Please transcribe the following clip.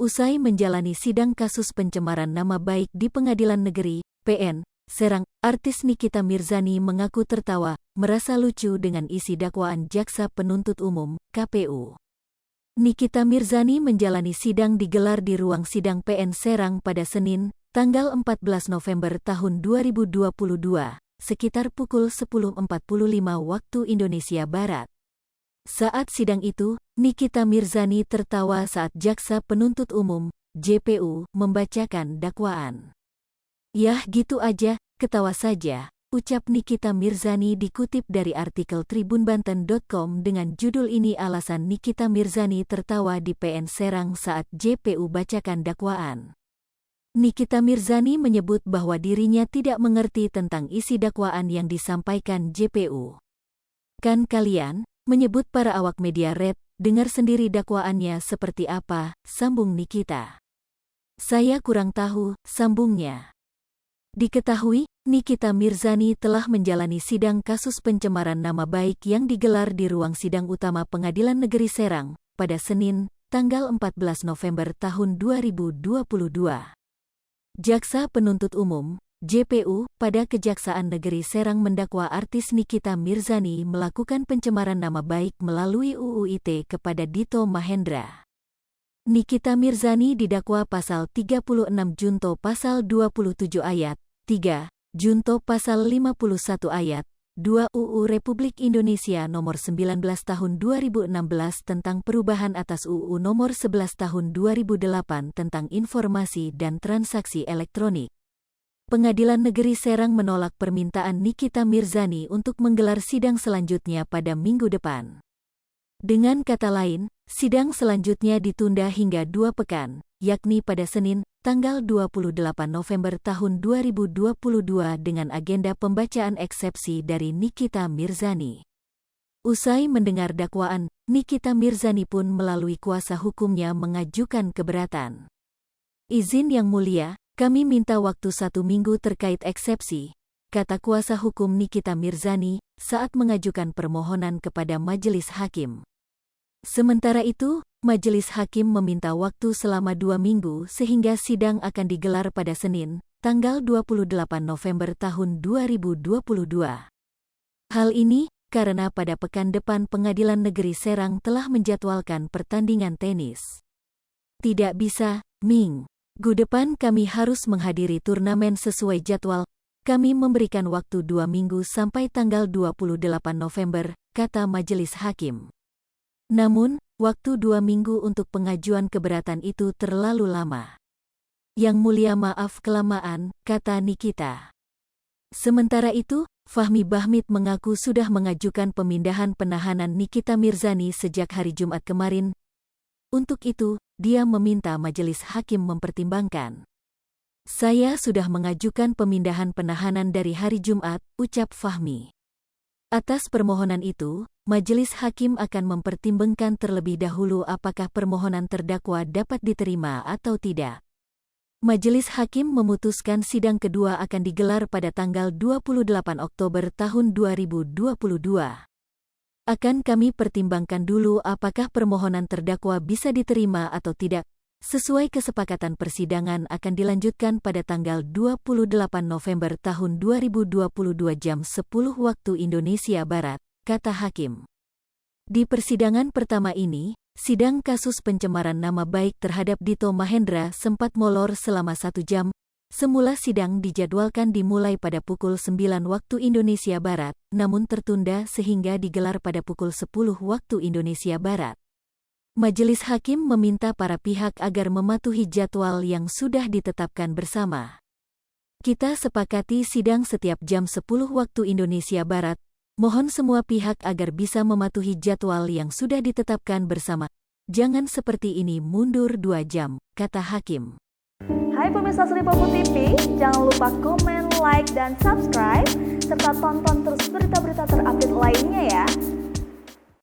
Usai menjalani sidang kasus pencemaran nama baik di Pengadilan Negeri, PN, Serang, artis Nikita Mirzani mengaku tertawa, merasa lucu dengan isi dakwaan Jaksa Penuntut Umum, KPU. Nikita Mirzani menjalani sidang digelar di ruang sidang PN Serang pada Senin, tanggal 14 November tahun 2022, sekitar pukul 10.45 waktu Indonesia Barat. Saat sidang itu, Nikita Mirzani tertawa saat Jaksa Penuntut Umum, JPU, membacakan dakwaan. "Yah gitu aja, ketawa saja," ucap Nikita Mirzani dikutip dari artikel tribunbanten.com dengan judul ini alasan Nikita Mirzani tertawa di PN Serang saat JPU bacakan dakwaan. Nikita Mirzani menyebut bahwa dirinya tidak mengerti tentang isi dakwaan yang disampaikan JPU. "Kan kalian menyebut para awak media red, dengar sendiri dakwaannya seperti apa," sambung Nikita. "Saya kurang tahu," sambungnya. Diketahui, Nikita Mirzani telah menjalani sidang kasus pencemaran nama baik yang digelar di ruang sidang utama Pengadilan Negeri Serang, pada Senin, tanggal 14 November tahun 2022. Jaksa Penuntut Umum, JPU, pada Kejaksaan Negeri Serang mendakwa artis Nikita Mirzani melakukan pencemaran nama baik melalui UU ITE kepada Dito Mahendra. Nikita Mirzani didakwa pasal 36 junto pasal 27 ayat 3, junto pasal 51 ayat 2 UU Republik Indonesia Nomor 19 Tahun 2016 tentang perubahan atas UU Nomor 11 Tahun 2008 tentang informasi dan transaksi elektronik. Pengadilan Negeri Serang menolak permintaan Nikita Mirzani untuk menggelar sidang selanjutnya pada minggu depan. Dengan kata lain, sidang selanjutnya ditunda hingga 2 pekan, yakni pada Senin, tanggal 28 November tahun 2022 dengan agenda pembacaan eksepsi dari Nikita Mirzani. Usai mendengar dakwaan, Nikita Mirzani pun melalui kuasa hukumnya mengajukan keberatan. "Izin Yang Mulia, kami minta waktu 1 minggu terkait eksepsi," kata kuasa hukum Nikita Mirzani saat mengajukan permohonan kepada majelis hakim. Sementara itu, majelis hakim meminta waktu selama 2 minggu sehingga sidang akan digelar pada Senin, tanggal 28 November tahun 2022. Hal ini karena pada pekan depan Pengadilan Negeri Serang telah menjadwalkan pertandingan tenis. "Tidak bisa, Minggu depan kami harus menghadiri turnamen sesuai jadwal. Kami memberikan waktu 2 minggu sampai tanggal 28 November, kata majelis hakim. Namun, waktu 2 minggu untuk pengajuan keberatan itu terlalu lama. "Yang Mulia maaf kelamaan," kata Nikita. Sementara itu, Fahmi Bahmid mengaku sudah mengajukan pemindahan penahanan Nikita Mirzani sejak hari Jumat kemarin. Untuk itu, dia meminta majelis hakim mempertimbangkan. "Saya sudah mengajukan pemindahan penahanan dari hari Jumat," ucap Fahmi. Atas permohonan itu, majelis hakim akan mempertimbangkan terlebih dahulu apakah permohonan terdakwa dapat diterima atau tidak. Majelis hakim memutuskan sidang kedua akan digelar pada tanggal 28 Oktober tahun 2022. "Akan kami pertimbangkan dulu apakah permohonan terdakwa bisa diterima atau tidak. Sesuai kesepakatan persidangan akan dilanjutkan pada tanggal 28 November tahun 2022 jam 10 waktu Indonesia Barat," kata hakim. Di persidangan pertama ini, sidang kasus pencemaran nama baik terhadap Dito Mahendra sempat molor selama 1 jam. Semula sidang dijadwalkan dimulai pada pukul 9 waktu Indonesia Barat, namun tertunda sehingga digelar pada pukul 10 waktu Indonesia Barat. Majelis hakim meminta para pihak agar mematuhi jadwal yang sudah ditetapkan bersama. "Kita sepakati sidang setiap jam 10 waktu Indonesia Barat. Mohon semua pihak agar bisa mematuhi jadwal yang sudah ditetapkan bersama. Jangan seperti ini mundur 2 jam, kata hakim. Hai pemirsa Sri Popo TV, jangan lupa komen, like, dan subscribe, serta tonton terus berita-berita terupdate lainnya ya.